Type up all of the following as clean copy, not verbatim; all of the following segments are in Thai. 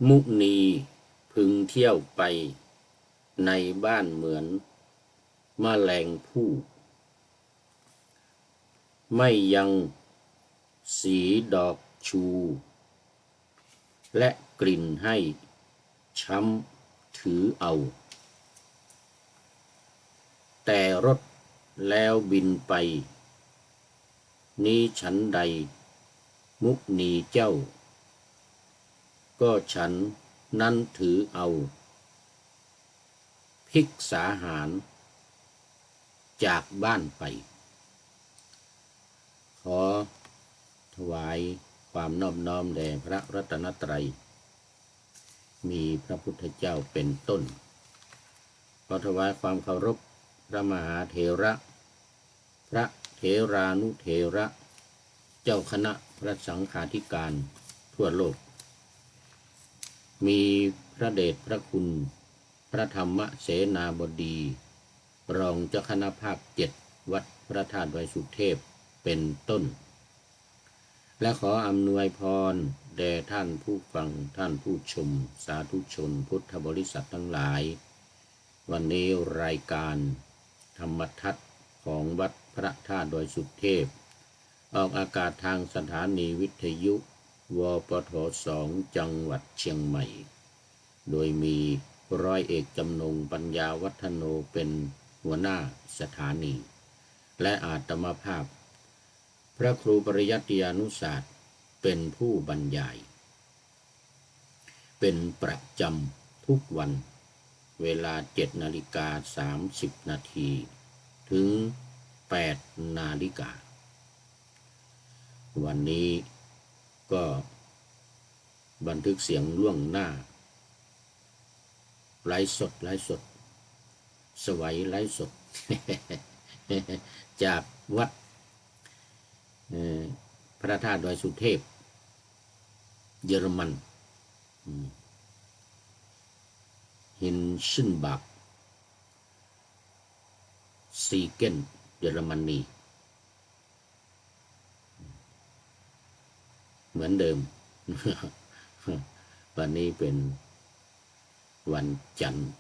มุนีพึงเที่ยวไปในบ้านเหมือนแมลงผู้ไม่ยังสีดอกชูและกลิ่นให้ช้ำถือเอาแต่รถแล้วบินไปนี้ฉันใดมุนีเจ้าก็ฉันนั้นถือเอาภิกษาหารจากบ้านไปขอถวายความนอบน้อมแด่พระรัตนตรัยมีพระพุทธเจ้าเป็นต้นขอถวายความเคารพพระมหาเถระพระเถรานุเถระเจ้าคณะพระสังฆาธิการทั่วโลกมีพระเดชพระคุณพระธรรมเสนาบดีรองเจ้าคณะภาค7วัดพระธาตุดอยสุเทพเป็นต้นและขออำนวยพรแด่ท่านผู้ฟังท่านผู้ชมสาธุชนพุทธบริษัททั้งหลายวันนี้รายการธรรมทัศน์ของวัดพระธาตุดอยสุเทพออกอากาศทางสถานีวิทยุวปท2จังหวัดเชียงใหม่โดยมีร้อยเอกจำนงปัญญาวัฒโนเป็นหัวหน้าสถานีและอาตมาภาพพระครูปริยัติยานุศาสตร์เป็นผู้บรรยายเป็นประจำทุกวันเวลา7:30 นาทีถึง8 นาฬิกาวันนี้ก็บันทึกเสียงล่วงหน้าไลฟ์สดสวัยไลฟ์สด จากวัดพระธาตุดอยสุเทพเยอรมันฮินชินบักซีเกนเยอรมนีเหมือนเดิม วันนี้เป็นวันจันทร์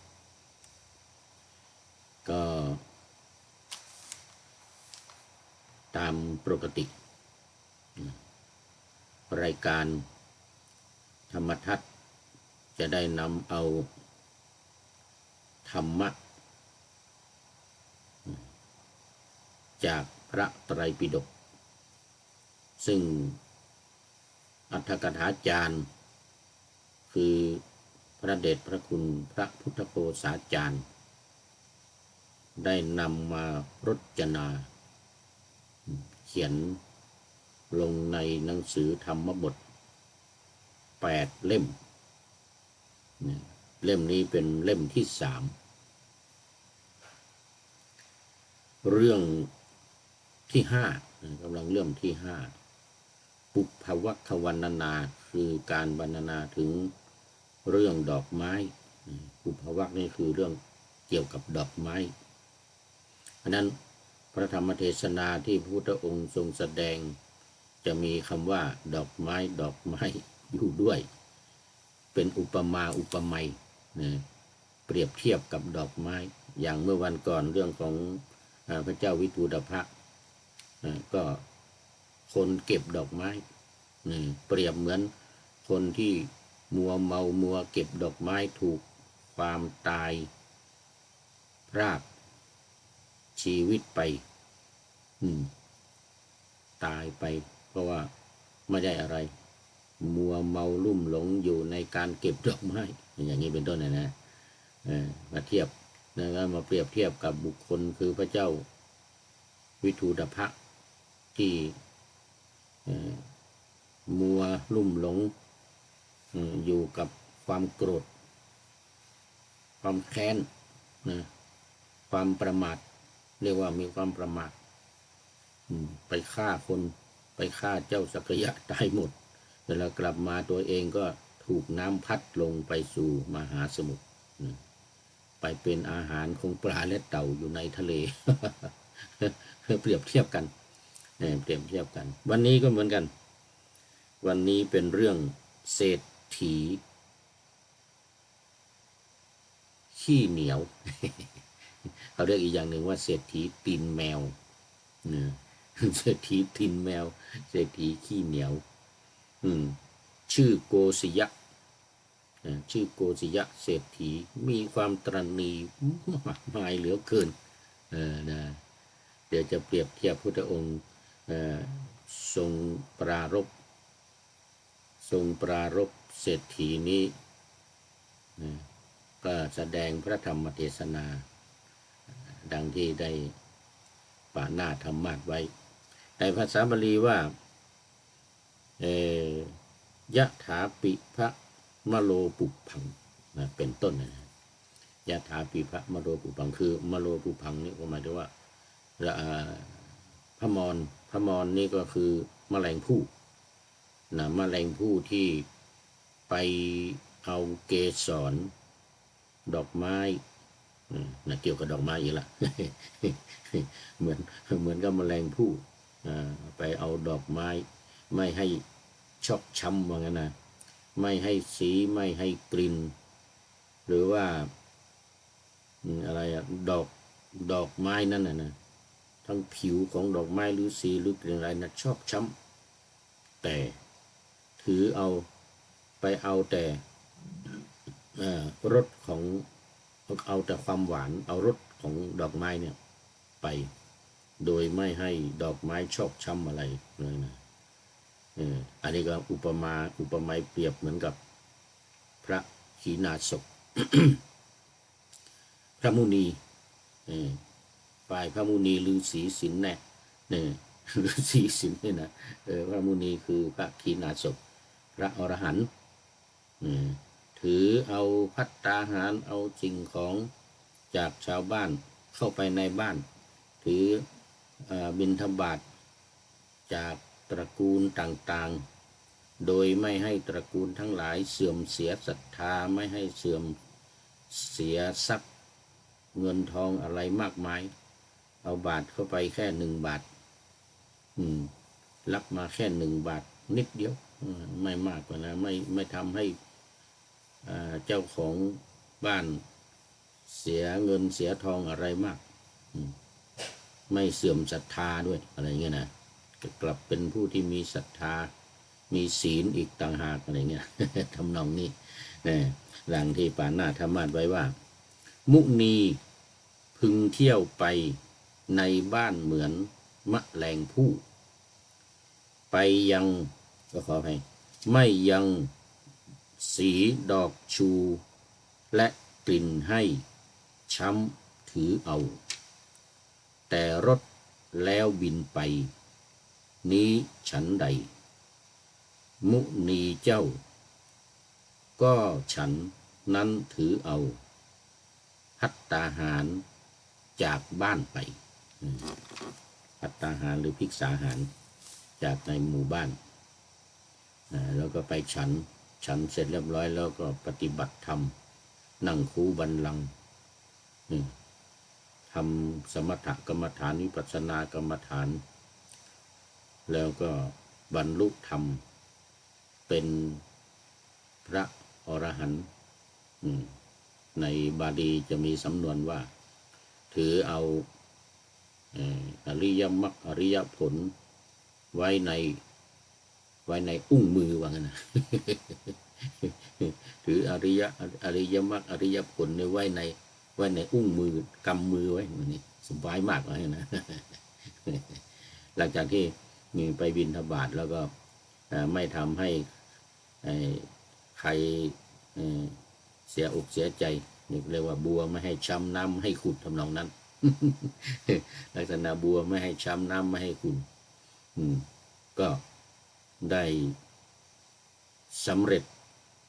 ก็ตามปกติรายการธรรมทัศน์จะได้นำเอาธรรมะจากพระไตรปิฎกซึ่งอรรถกถาจารย์คือพระเดชพระคุณพระพุทธโฆษาจารย์ได้นำมารจนาเขียนลงในหนังสือธรรมบท8 เล่มเล่มนี้เป็นเล่มที่3เรื่องที่5กำลังเรื่องที่5ปุพพวัคควรรณนาคือการบรรณนาถึงเรื่องดอกไม้ปุพพวัคนี่คือเรื่องเกี่ยวกับดอกไม้เพราะนั้นพระธรรมเทศนาที่พระพุทธองค์ทรงแสดงจะมีคำว่าดอกไม้อยู่ด้วยเป็นอุปมาอุปไมยเปรียบเทียบกับดอกไม้อย่างเมื่อวันก่อนเรื่องของพระเจ้าวิทูตภะก็คนเก็บดอกไม้เปรียบเหมือนคนที่มัวเมามัวเก็บดอกไม้ถูกความตายพรากชีวิตไปตายไปเพราะว่าไม่ได้อะไรมัวเมาลุ่มหลงอยู่ในการเก็บดอกไม้อย่างนี้เป็นต้นนะมาเทียบแล้วมาเปรียบเทียบกับบุคคลคือพระเจ้าวิทูตภะที่มัวลุ่มหลงอยู่กับความโกรธความแค้นความประมาทเรียกว่ามีความประมาทไปฆ่าคนไปฆ่าเจ้าสักยะตายหมดเวลากลับมาตัวเองก็ถูกน้ำพัดลงไปสู่มหาสมุทรไปเป็นอาหารของปลาและเต่าอยู่ในทะเล เปรียบเทียบกันวันนี้ก็เหมือนกัน วันนี้เป็นเรื่องเศรษฐีขี้เหนียว เขาเรียกอีกอย่างหนึ่งว่าเศรษฐีตีนแมวนะเศรษฐีตีนแมวเศรษฐีขี้เหนียวชื่อโกศยะชื่อโกศยะเศรษฐีมีความตระหนี่มากมายเหลือเกินนะเดี๋ยวจะเปรียบเทียบพุทธองค์ทรงปรารภเศรษฐีนี้ก็แสดงพระธรรมเทศนาดังที่ได้ปาหน้าธรรมาสไว้ในภาษาบาลีว่ายะถาปิภะมโลปุพังเป็นต้นนะยะถาปิภะมโลปุพังคือมโลปุพังนี่หมายถึงว่าพระมรนี่ก็คือแมลงผู้นะแมลงผู้ที่ไปเอาเกสรดอกไม้นะเกี่ยวกับดอกไม้อีกละ เหมือนกับแมลงผู้ไปเอาดอกไม้ไม่ให้ชอกช้ำว่างั้นนะไม่ให้สีไม่ให้กลิ่นหรือว่าอะไรดอกไม้นั่นนะทั้งผิวของดอกไม้หรือสีหรือกลิ่นอะไรนะชอกช้ำแต่ถือไปเอาแต่รสของเอาแต่ความหวานเอารสของดอกไม้เนี่ยไปโดยไม่ให้ดอกไม้ชอกช้ำอะไรเลยนะอันนี้ก็อุปมาเปรียบเหมือนกับพระขีณาสพ พระมุนีฝ่ายพระมุนีฤาษีสินแน่ฤาษีสินเนี่ยนะพระมุนีคือพระขีณาสพพระอรหันต์ถือเอาภัตตาหารเอาสิ่งของจากชาวบ้านเข้าไปในบ้านถือบิณฑบาตจากตระกูลต่างๆโดยไม่ให้ตระกูลทั้งหลายเสื่อมเสียศรัทธาไม่ให้เสื่อมเสียทรัพย์เงินทองอะไรมากมายเอาบาทเข้าไปแค่1 บาทรับมาแค่1 บาทนิดเดียวไม่มากกว่านะไม่ทำให้เจ้าของบ้านเสียเงินเสียทองอะไรมากไม่เสื่อมศรัทธาด้วยอะไรเงี้ยนะกลับเป็นผู้ที่มีศรัทธามีศีลอีกต่างหากอะไรเงี้ย ทำนองนี้หลังที่ปาหน้าธรรมาสไว้ว่ามุนีพึงเที่ยวไปในบ้านเหมือนมะแรงผู้ไปยังก็ขอให้ไม่ยังสีดอกชูและกลิ่นให้ช้ำถือเอาแต่รถแล้วบินไปนี้ฉันใดมุนีเจ้าก็ฉันนั้นถือเอาภัตตาหารจากบ้านไปภัตตาหารหรือภิกษาหารจากในหมู่บ้านแล้วก็ไปฉันเสร็จเรียบร้อยแล้วก็ปฏิบัติธรรมนั่งคูบัลลังก์ทำสมถกรรมฐานวิปัสสนากรรมฐานแล้วก็บรรลุธรรมเป็นพระอรหันต์ในบาลีจะมีสำนวนว่าถือเอาอริยมรรคอริยผลไว้ในอุ้งมือว่างั้นนะ ถืออริยมรรคอริยผลไว้ในอุ้งมือกำมือไว้นี่สบายมากเลยนะ หลังจากที่มีไปบิณฑบาตแล้วก็ไม่ทำให้ใครเสียอกเสียใจนี่เรียกว่าบัวไม่ให้ช้ำน้ำไม่ให้ขุ่นทำนองนั้น ลักษณะบัวไม่ให้ช้ำน้ำไม่ให้ขุ่นก็ได้สำเร็จ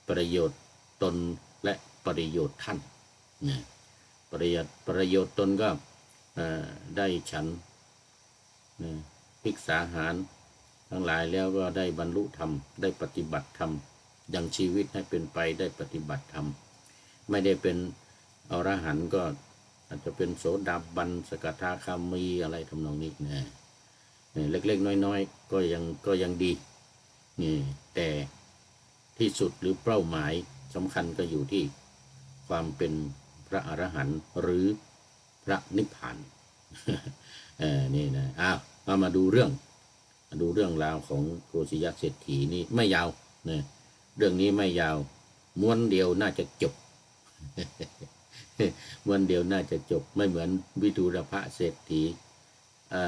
ประโยชน์ตนและประโยชน์ท่านประโยชน์ตนก็ได้ฉันภิกษาหารทั้งหลายแล้วก็ได้บรรลุธรรมได้ปฏิบัติธรรมยังชีวิตให้เป็นไปได้ปฏิบัติธรรมไม่ได้เป็นอรหันต์ก็อาจจะเป็นโสดาบันสกทาคามีอะไรทำนองนี้นะเล็กๆน้อยๆก็ยังดี นี่แต่ที่สุดหรือเป้าหมายสำคัญก็อยู่ที่ความเป็นพระอรหันต์หรือพระนิพพาน นี่นะมาดูเรื่องราวของโกศยเศรษฐีนี่ไม่ยาวนะเรื่องนี้ไม่ยาวม้วนเดียวน่าจะจบ ม้วนเดียวน่าจะจบไม่เหมือนวิทูรพเศรษฐี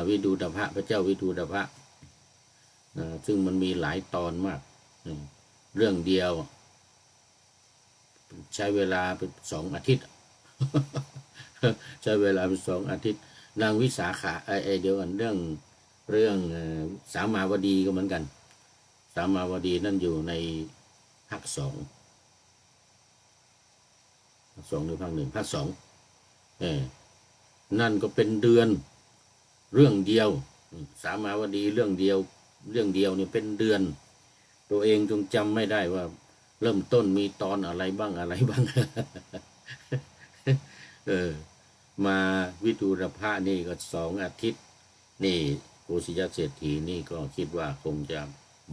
วิทูรพพระเจ้าวิทูรพซึ่งมันมีหลายตอนมากเรื่องเดียวใช้เวลาเป็น2 อาทิตย์ ใช้เวลาเป็น2 อาทิตย์นางวิสาขาเดียวกันเรื่องสามาวดีก็เหมือนกันสามาวดีนั่นอยู่ในภาค 2หรือภาค 1ภาค 2นั่นก็เป็นเดือนเรื่องเดียวสามาวดีเรื่องเดียวเนี่ยเป็นเดือนตัวเองจงจำไม่ได้ว่าเริ่มต้นมีตอนอะไรบ้าง มาวิทูรพนี่ก็2 อาทิตย์นี่โกศยเศรษฐีนี่ก็คิดว่าคงจะ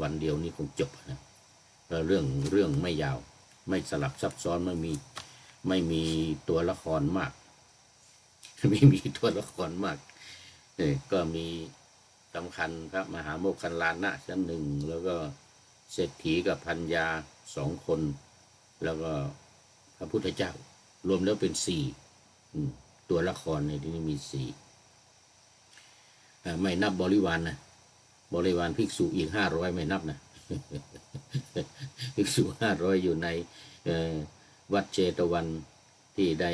วันเดียวนี้คงจบนะเรื่องไม่ยาวไม่สลับซับซ้อนไม่มีตัวละครมากไม่มีตัวละครมากก็มีสำคัญพระมหาโมคคัลลานะชั้น 1แล้วก็เศรษฐีกับพัญญา2 คนแล้วก็พระพุทธเจ้ารวมแล้วเป็น4ตัวละครในที่นี้มี4ไม่นับบริวารนะบริวารภิกษุอีก500ไม่นับนะภิกษุ500อยู่ในวัดเชตวันที่ได้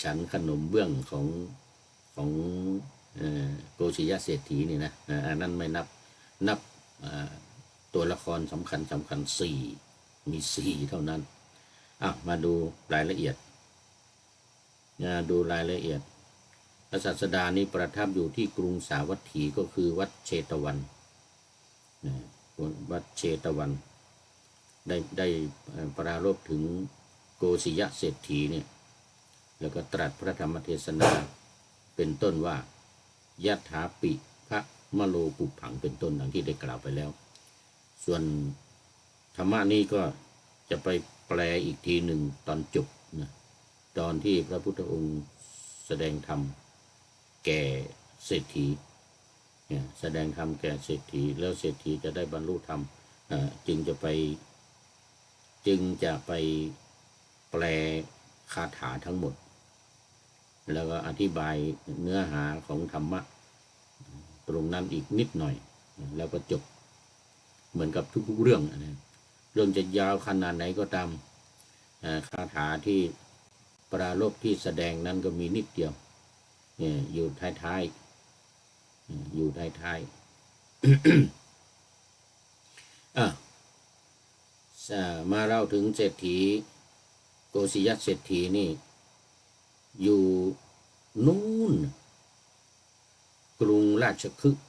ฉันขนมเบื้องของโกศยเศรษฐีนี่นะอันนั้นไม่นับตัวละครสำคัญ4มี4เท่านั้นมาดูรายละเอียดพระศาสดานี้ประทับอยู่ที่กรุงสาวัตถีก็คือวัดเชตวันวัดเชตวันได้ปรารภถึงโกศยเศรษฐีเนี่ยแล้วก็ตรัสพระธรรมเทศนาเป็นต้นว่ายะถาปิพระมโลปุผังเป็นต้นดังที่ได้กล่าวไปแล้วส่วนธรรมะนี้ก็จะไปแปลอีกทีหนึ่งตอนจบนะตอนที่พระพุทธองค์แสดงธรรมแก่เศรษฐีแสดงธรรมแก่เศรษฐีแล้วเศรษฐีจะได้บรรลุธรรมจึงจะไปแปลคาถาทั้งหมดแล้วก็อธิบายเนื้อหาของธรรมะตรงนั้นอีกนิดหน่อยแล้วก็จบเหมือนกับทุกๆเรื่องเรื่องจะยาวขนาดไหนก็ตามคาถาที่ปรารภที่แสดงนั้นก็มีนิดเดียวอยู่ท้ายมาเล่าถึงเศรษฐีโกศยเศรษฐีนี่อยู่นู่นกรุงราชคฤห์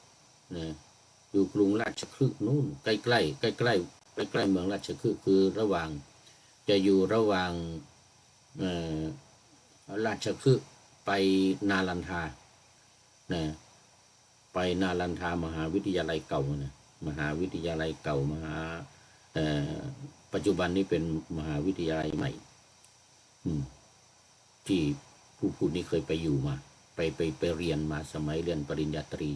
อยู่กรุงราชคฤห์นู่นใกล้เมืองราชคฤห์คือจะอยู่ระหว่างราชคฤห์ไปนาลันทาไปนาลันทามหาวิทยาลัยเก่ามหาวิทยาลัยเก่าปัจจุบันนี้เป็นมหาวิทยาลัยใหม่ที่ผู้พูดนี้เคยไปอยู่มาไปเรียนมาสมัยเรียนปริญญาตรี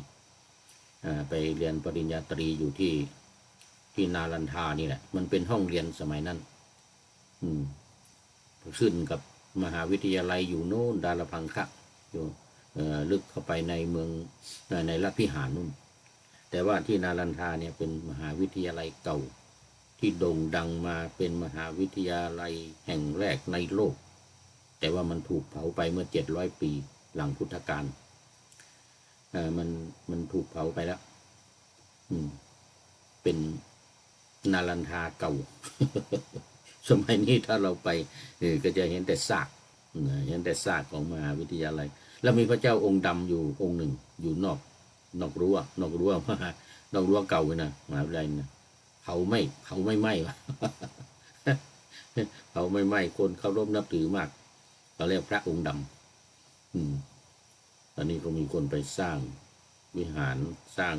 ไปเรียนปริญญาตรีอยู่ที่นาลันทานี่แหละมันเป็นห้องเรียนสมัยนั้นขึ้นกับมหาวิทยาลัยอยู่โน่นดาลพังคะอยู่ลึกเข้าไปในเมืองในรัฐพิหารนู่นแต่ว่าที่นาลันทาเนี่ยเป็นมหาวิทยาลัยเก่าที่โด่งดังมาเป็นมหาวิทยาลัยแห่งแรกในโลกแต่ว่ามันถูกเผาไปเมื่อ700 ปีหลังพุทธกาลมันถูกเผาไปแล้วเป็นนาลันทาเก่า สมัยนี้ถ้าเราไปก็จะเห็นแต่ซากของมหาวิทยาลัยแล้วมีพระเจ้าองค์ดำอยู่องค์หนึ่งอยู่นอกรั้วเก่าเลยนะมหาวิทยาลัยนะเขาไม่ไหม้วะ เขาไม่ไหม้คนเคารพนับถือมากเขาเรียกพระองค์ดำตอนนี้ก็มีคนไปสร้างวิหารสร้าง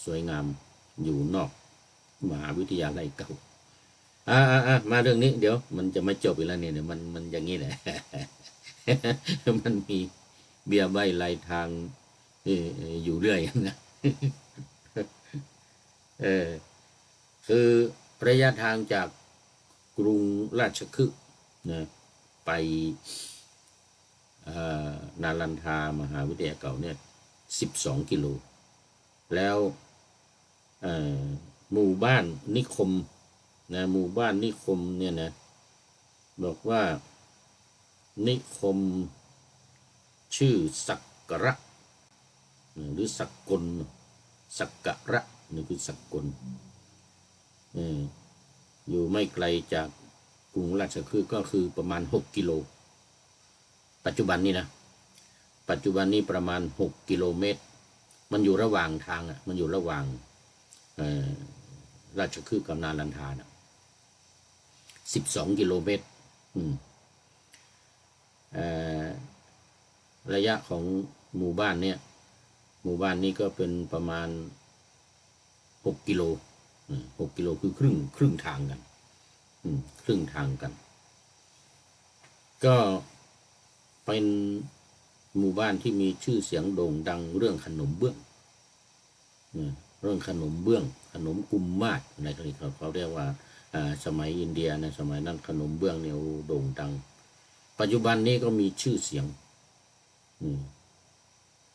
สวยงาม อยู่นอกมหาวิทยาลัยเก่ามาเรื่องนี้เดี๋ยวมันจะไม่จบอีกแล้วเนี่ยมันอย่างนี้แหละ มันมีเบี้ยใบ้ลายทางอยู่เรื่อยนะเออคือระยะทางจากกรุงราชคฤห์นะไปนาลันทามหาวิทยาลัยเก่าเนี่ย12 กิโลแล้วหมู่บ้านนิคมนะหมู่บ้านนิคมเนี่ยนะบอกว่านิคมชื่อสักกะระหรือสักกลสักกะระนี่คือสักกลอยู่ไม่ไกลจากกรุงราชคฤห์ก็คือประมาณ6 กิโลปัจจุบันนี้นะปัจจุบันนี้ประมาณ6 กิโลเมตรมันอยู่ระหว่างทางมันอยู่ระหว่างราชคฤห์กับนาลันทานะ12 กิโลเมตรระยะของหมู่บ้านเนี่ยหมู่บ้านนี้ก็เป็นประมาณ6 กิโล6 กิโลคือครึ่งทางกันครึ่งทางกันก็เป็นหมู่บ้านที่มีชื่อเสียงโด่งดังเรื่องขนมเบื้องเรื่องขนมเบื้องขนมกุมมาศอะไรก็เขาเรียกว่าสมัยอินเดียในสมัยนั้นขนมเบื้องเนี่ยโด่งดังปัจจุบันนี้ก็มีชื่อเสียง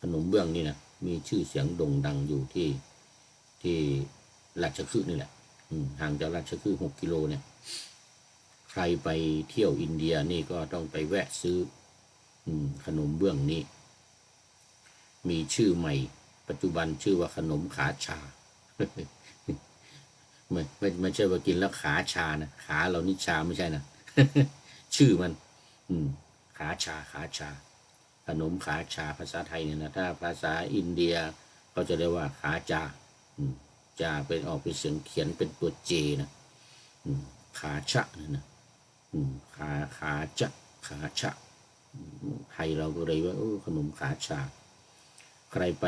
ขนมเบื้องนี่นะมีชื่อเสียงโด่งดังอยู่ที่ราชคฤห์นี่แหละห่างจากราชคฤห์6 กิโลเนี่ยใครไปเที่ยวอินเดียนี่ก็ต้องไปแวะซื้อขนมเบื้องนี้มีชื่อใหม่ปัจจุบันชื่อว่าขนมขาชา ไม่ใช่ว่ากินแล้วขาชานะขาเรานี่ชาไม่ใช่นะ ชื่อมันขาชาขนมขาชาภาษาไทยเนี่ยนะถ้าภาษาอินเดียเขาจะเรียกว่าขาจาจาเป็นออกเป็นเสียงเขียนเป็นตัวเจนะขาชะนะขาชะไทยเราก็เลยว่าขนมขาชาใครไป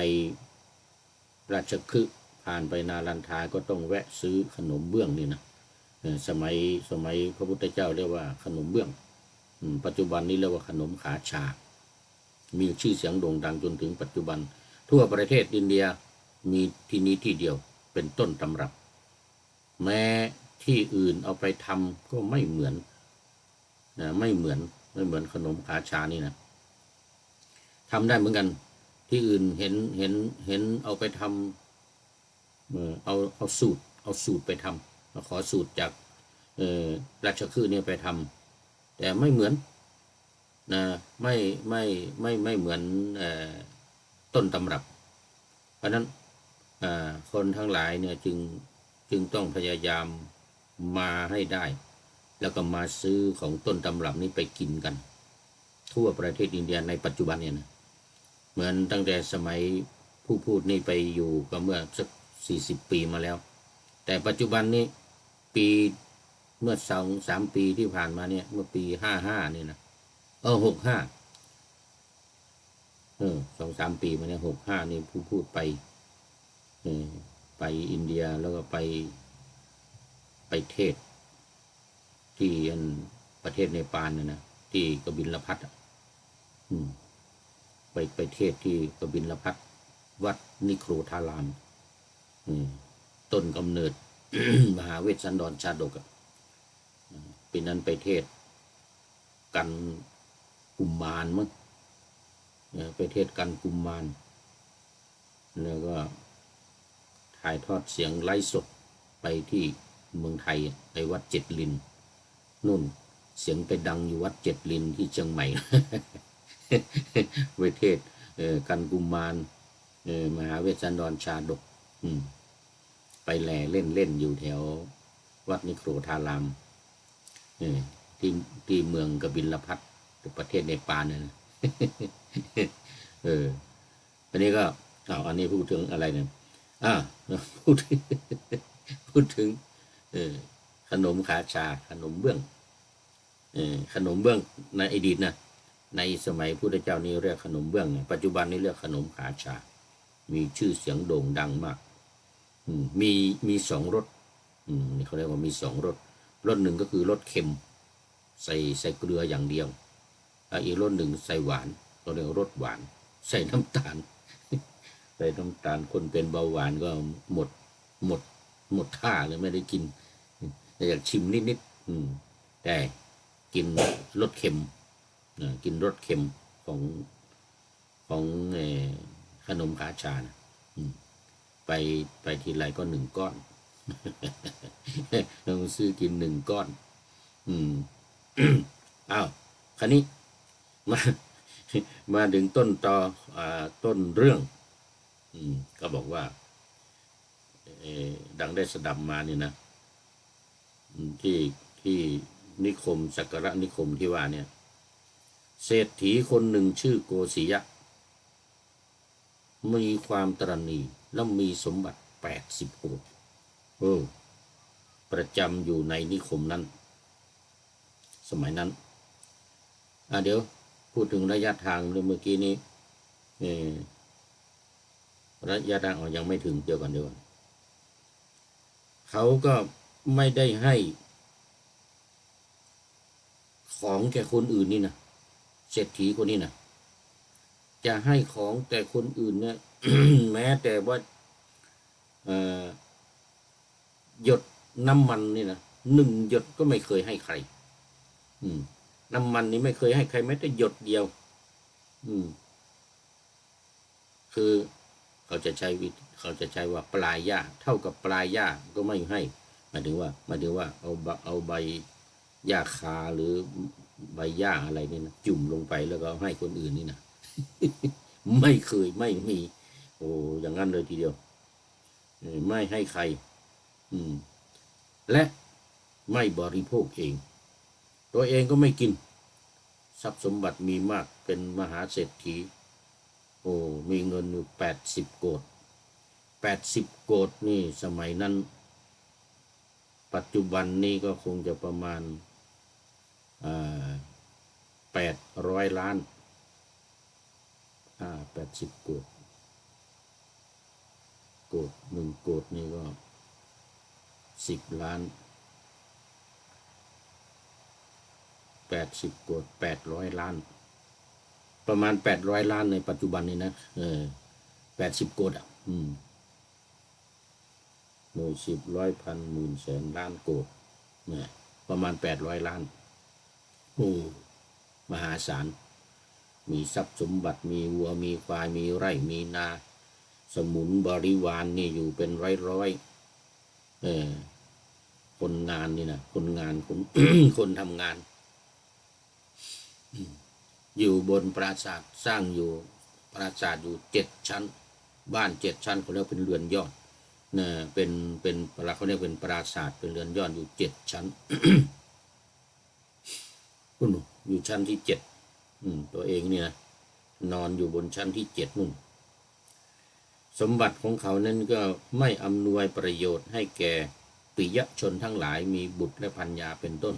ราชคฤห์ผ่านไปนาลันทาก็ต้องแวะซื้อขนมเบื้องนี่นะสมัยพระพุทธเจ้าเรียกว่าขนมเบื้องปัจจุบันนี้เรียกว่าขนมขาชามีชื่อเสียงโด่งดังจนถึงปัจจุบันทั่วประเทศอินเดียมีที่นี้ที่เดียวเป็นต้นตำรับแม้ที่อื่นเอาไปทำก็ไม่เหมือนไม่เหมือนขนมขาชานี่นะทำได้เหมือนกันที่อื่นเห็นเอาไปทำเอาสูตรไปทำมาขอสูตรจากราชคฤห์เนี่ยไปทำแต่ไม่เหมือนนะไม่เหมือนต้นตำรับเพราะนั้นคนทั้งหลายเนี่ยจึงต้องพยายามมาให้ได้แล้วก็มาซื้อของต้นตำรับนี้ไปกินกันทั่วประเทศอินเดียในปัจจุบันเนี่ยนะเหมือนตั้งแต่สมัยผู้พูดนี่ไปอยู่ก็เมื่อสัก40 ปีมาแล้วแต่ปัจจุบันนี้ปีเมื่อ2-3 ปีที่ผ่านมาเนี่ยเมื่อปี55นี่นะ65 2-3 ปีมาเนี่ย65นี่ผู้พูดไปอินเดียแล้วก็ไปเทศที่ประเทศเนปาลนะที่กบิลพัทไปเทศที่กบิลพัทวัดนิโครธารามต้นกำเนิด มหาเวสสันดรชาดกปีนั้นไปเทศกันกุมมารมั้งไปเทศกันกุมมารแล้วก็ถ่ายทอดเสียงไลฟ์สดไปที่เมืองไทยไปวัด7 ลินนู่นเสียงไปดังอยู่วัด7 ลินที่เชียงใหม่ ไปเทศกันกุมมารมหาเวสสันดรชาดกไปแหล่เล่นอยู่แถววัดนิโครธารามที่เมืองกบิลพัทประเทศเนปาลเนี่ยนะอันนี้ก็อันนี้พูดถึงอะไรเนี่ยพูดถึงขนมขาชาขนมเบื้องขนมเบื้องในอดีตนะในสมัยพุทธเจ้านี่เรียกขนมเบื้องปัจจุบันนี้เรียกขนมขาชามีชื่อเสียงโด่งดังมาก มีสองรสนี่เขาเรียกว่ามีสองรสรสหนึ่งก็คือรสเค็มใส่เกลืออย่างเดียวอีกรสหนึ่งใส่หวานเราเรียกรสหวานใส่น้ำตาลใส่น้ำตาลคนเป็นเบาหวานก็หมดหมดหมดท่าเลยไม่ได้กินอยากชิมนิดแต่กินรสเค็มกินรสเค็มของขนมขาชานะไปทีไรก็หนึ่งก้อนต้องซื้อกินหนึ่งก้อนอ้าวคันนี้มาถึงต้นต่อต้นเรื่องก็บอกว่าดังได้สดับมานี่นะที่นิคมสักการะนิคมที่ว่าเนี่ยเศรษฐีคนหนึ่งชื่อโกศิยะมีความตระหนี่และมีสมบัติ80 โกฏประจำอยู่ในนิคมนั้นสมัยนั้นเดี๋ยวพูดถึงระยะทางเมื่อกี้นี้ระยะทางยังไม่ถึงเดี๋ยวก่อนเขาก็ไม่ได้ให้ของแก่คนอื่นนี่นะเศรษฐีคนนี้นะจะให้ของแต่คนอื่นเนี่ย แม้แต่ว่าหยดน้ำมันนี่นะ1 หยดก็ไม่เคยให้ใครน้ำมันนี่ไม่เคยให้ใครแม้แต่หยดเดียวคือเขาจะใช้ว่าปลายหญ้าเท่ากับปลายหญ้าก็ไม่ให้หมายถึงว่าเอาใบหญ้าคาหรือใบหญ้าอะไรนี่นะจุ่มลงไปแล้วก็ให้คนอื่นนี่นะ ไม่เคยไม่มีอย่างนั้นเลยทีเดียวไม่ให้ใครและไม่บริโภคเองตัวเองก็ไม่กินทรัพย์สมบัติมีมากเป็นมหาเศรษฐีมีเงินอยู่80 โกฏ80 โกฏนี่สมัยนั้นปัจจุบันนี่ก็คงจะประมาณ800 ล้าน80 โกฏ1 โกฏนี่ก็10 ล้าน80 โกฏ800 ล้านประมาณ800 ล้านในปัจจุบันนี้นะ80 โกฏหน่วย10 ร้อยพันหมื่นแสนล้านโกฏประมาณ800 ล้านมหาศาลมีทรัพย์สมบัติมีวัวมีควายมีไร่มีนาสมุนบริวารนี่อยู่เป็นร้อยคนงานนี่นะคนงานคน คนทำงานอยู่บนปราสาทสร้างอยู่ปราสาทอยู่7 ชั้นบ้าน7 ชั้นเขาเรียกเป็นเรือนยอดเป็นเขาเรียกเป็นปราสาทเป็นเรือนยอดอยู่7 ชั้น อยู่ชั้นที่7ตัวเองเนี่ยนอนอยู่บนชั้นที่7นู่นสมบัติของเขานั้นก็ไม่อำนวยประโยชน์ให้แก่ปิยชนทั้งหลายมีบุตรและภรรยาเป็นต้น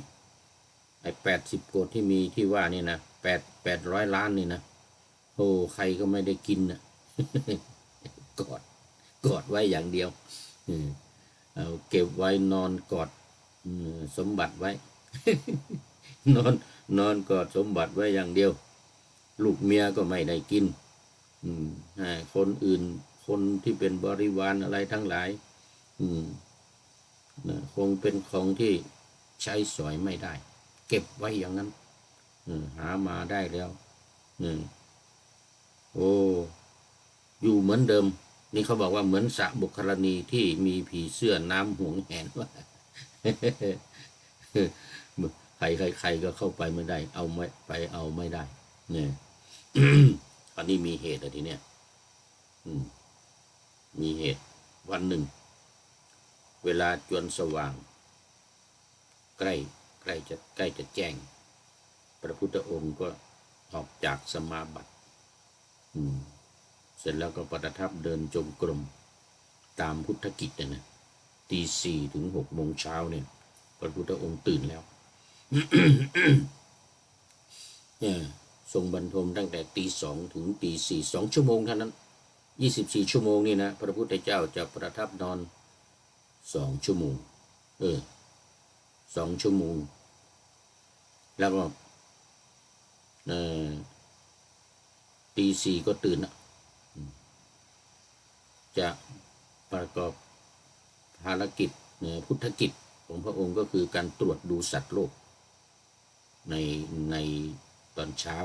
80 โกฏที่มีที่ว่านี่นะ800 ล้านนี่นะใครก็ไม่ได้กินนะ กอดไว้อย่างเดียวเอาเก็บไว้นอนกอดสมบัติไว้ นอนกอดสมบัติไว้อย่างเดียวลูกเมียก็ไม่ได้กินคนอื่นคนที่เป็นบริวารอะไรทั้งหลายคงเป็นของที่ใช้สอยไม่ได้เก็บไว้อย่างนั้นหามาได้แล้วอยู่เหมือนเดิมนี่เขาบอกว่าเหมือนสระบุคลณีที่มีผีเสื้อน้ำหวงแหนว่า ใครก็เข้าไปไม่ได้เอาไม่ได้เนี่ย อันนี้มีเหตุทีเนี้ยมีเหตุวันหนึ่งเวลาจวนสว่างใกล้จะแจ้งพระพุทธองค์ก็ออกจากสมาบัติเสร็จแล้วก็ประทับเดินจงกรมตามพุทธกิจนะตี 4 ถึง 6 โมงเช้าเนี่ยพระพุทธองค์ตื่นแล้ว ทรงบรรทมตั้งแต่ตี 2 ถึงตี 4 2 ชั่วโมงเท่านั้น 24 ชั่วโมงนี่นะพระพุทธเจ้าจะประทับนอน2 ชั่วโมง2 ชั่วโมงแล้วก็ตี 4ก็ตื่นนะจะประกอบภารกิจพุทธกิจของพระองค์ก็คือการตรวจดูสัตว์โลกในตอนเช้า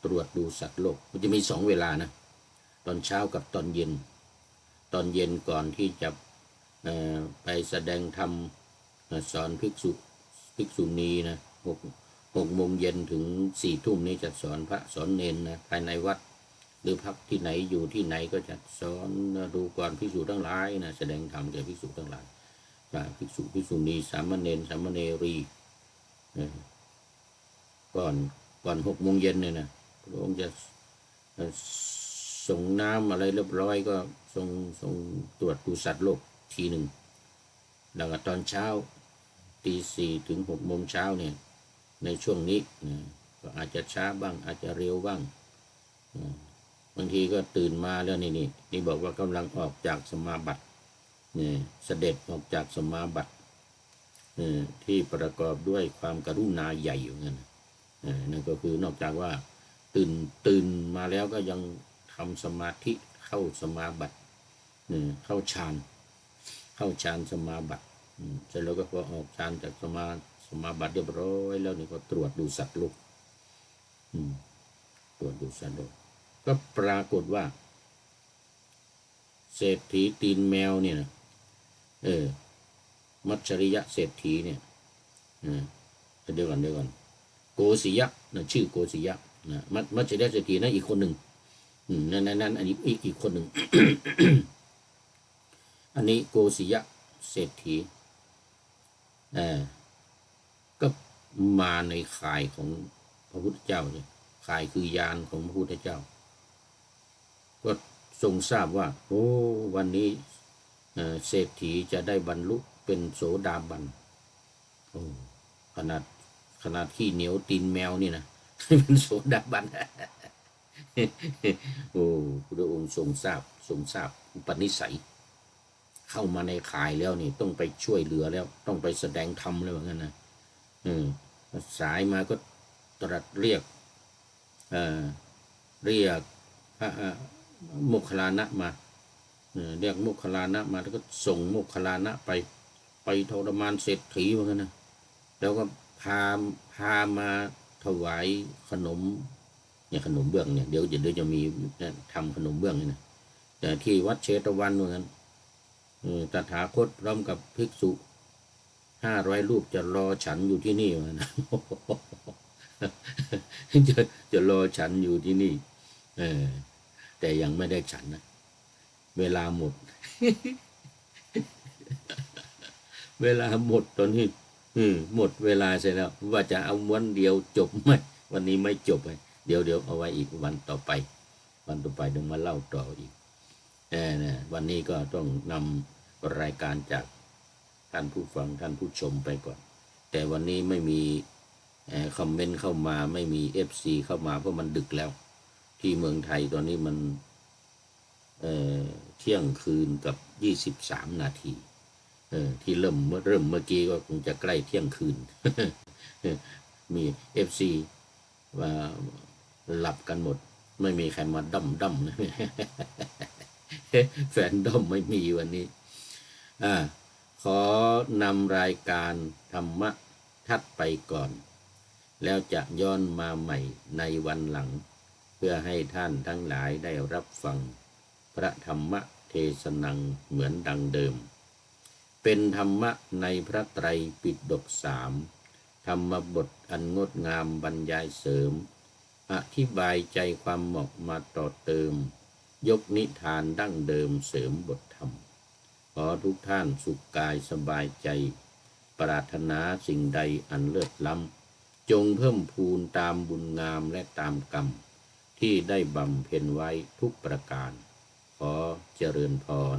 ตรวจดูสัตว์โลกมันจะมี2 เวลานะตอนเช้ากับตอนเย็นตอนเย็นก่อนที่จะไปแสดงธรรมสอนภิกษุณีนะ6 โมงเย็นถึง4 ทุ่มนี้จะสอนพระสอนเณรนะภายในวัดหรือพักที่ไหนอยู่ที่ไหนก็จะสอนดูก่อนภิกษุทั้งหลายนะแสดงธรรมแก่ภิกษุทั้งหลายภิกษุณีสามเณรสามเณรีก่อน6 โมงเย็นเนี่ยนะพระองค์จะส่งน้ำอะไรเรียบร้อยก็ส่งตรวจดูสัตว์โลกทีหนึ่งแล้วก็ตอนเช้าตี 4ถึง 6 โมงเช้าเนี่ยในช่วงนี้ก็อาจจะช้าบ้างอาจจะเร็วบ้างบางทีก็ตื่นมาแล้วนี่บอกว่ากำลังออกจากสมาบัติเสด็จออกจากสมาบัติที่ประกอบด้วยความกรุณาใหญ่อย่างนั้นนั่นก็คือนอกจากว่าตื่นมาแล้วก็ยังทำสมาธิเข้าสมาบัติเข้าฌานสมาบัติเสร็จแล้วก็พอออกฌานจากสมาบัติเรียบร้อยแล้วนี่ก็ตรวจดูสัตว์โลกตรวจดูสัตว์โลกก็ปรากฏว่าเศรษฐีตีนแมวเนี่ยนะมัจฉริยะเศรษฐีเนี่ยเดี๋ยวก่อนโกศิยะนะชื่อโกศิยะนะมัจฉริยะเศรษฐีนะอีกคนหนึ่งนั่นอันนี้อีกคนหนึ่ง อันนี้โกศิยะเศรษฐีก็มาในข่ายของพระพุทธเจ้าเนี่ยข่ายคือยานของพระพุทธเจ้าก็ทรงทราบว่าโอ้วันนี้เศรษฐีจะได้บรรลุเป็นโสดาบันโอ้ขนาดขี้เหนียวตีนแมวนี่นะเป็นโสดาบัน โอ้พระองค์ทรงทราบอุปนิสัยเข้ามาในข่ายแล้วนี่ต้องไปช่วยเหลือแล้วต้องไปแสดงธรรมแล้วเหมือนกันนะสายมาก็ตรัสเรียกพระโมคคัลลานะมาเรียกโมคคัลลานะมาแล้วก็ส่งโมคคัลลานะไปทรมานเศรษฐีเหมือนกันนะแล้วก็พามาถวายขนมเนี่ยขนมเบื้องเนี่ยเดี๋ยวจะมีทำขนมเบื้องนี่นะแต่ที่วัดเชตวันเหมือนกันตถาคตพร้อมกับภิกษุ500 รูปจะรอฉันอยู่ที่นี่เหมือนกันนะ จะรอฉันอยู่ที่นี่แต่ยังไม่ได้ฉันนะเวลาหมด เวลาหมดตอนนี้หมดเวลาเสร็จแล้วว่าจะเอาวันเดียวจบไหมวันนี้ไม่จบเลยเดี๋ยวเอาไว้อีกวันต่อไปเดี๋ยวมาเล่าต่ออีกวันนี้ก็ต้องนำรายการจากท่านผู้ฟังท่านผู้ชมไปก่อนแต่วันนี้ไม่มีคอมเมนต์เข้ามาไม่มี FC เข้ามาเพราะมันดึกแล้วที่เมืองไทยตอนนี้มันเที่ยงคืนกับ23 นาทีที่เริ่มเมื่อกี้ก็คงจะใกล้เที่ยงคืน มี FC ว่าหลับกันหมดไม่มีใครมาด้อมนะ แฟนด้อมไม่มีวันนี้ขอนำรายการธรรมะทัดไปก่อนแล้วจะย้อนมาใหม่ในวันหลังเพื่อให้ท่านทั้งหลายได้รับฟังพระธรรมเทศนังเหมือนดังเดิมเป็นธรรมะในพระไตรปิฎก3ธรรมบทอันงดงามบรรยายเสริมอธิบายใจความเหมาะมาต่อเติมยกนิทานดั้งเดิมเสริมบทธรรมขอทุกท่านสุขกายสบายใจปรารถนาสิ่งใดอันเลิศล้ำจงเพิ่มพูนตามบุญงามและตามกรรมที่ได้บำเพ็ญไว้ทุกประการขอเจริญพร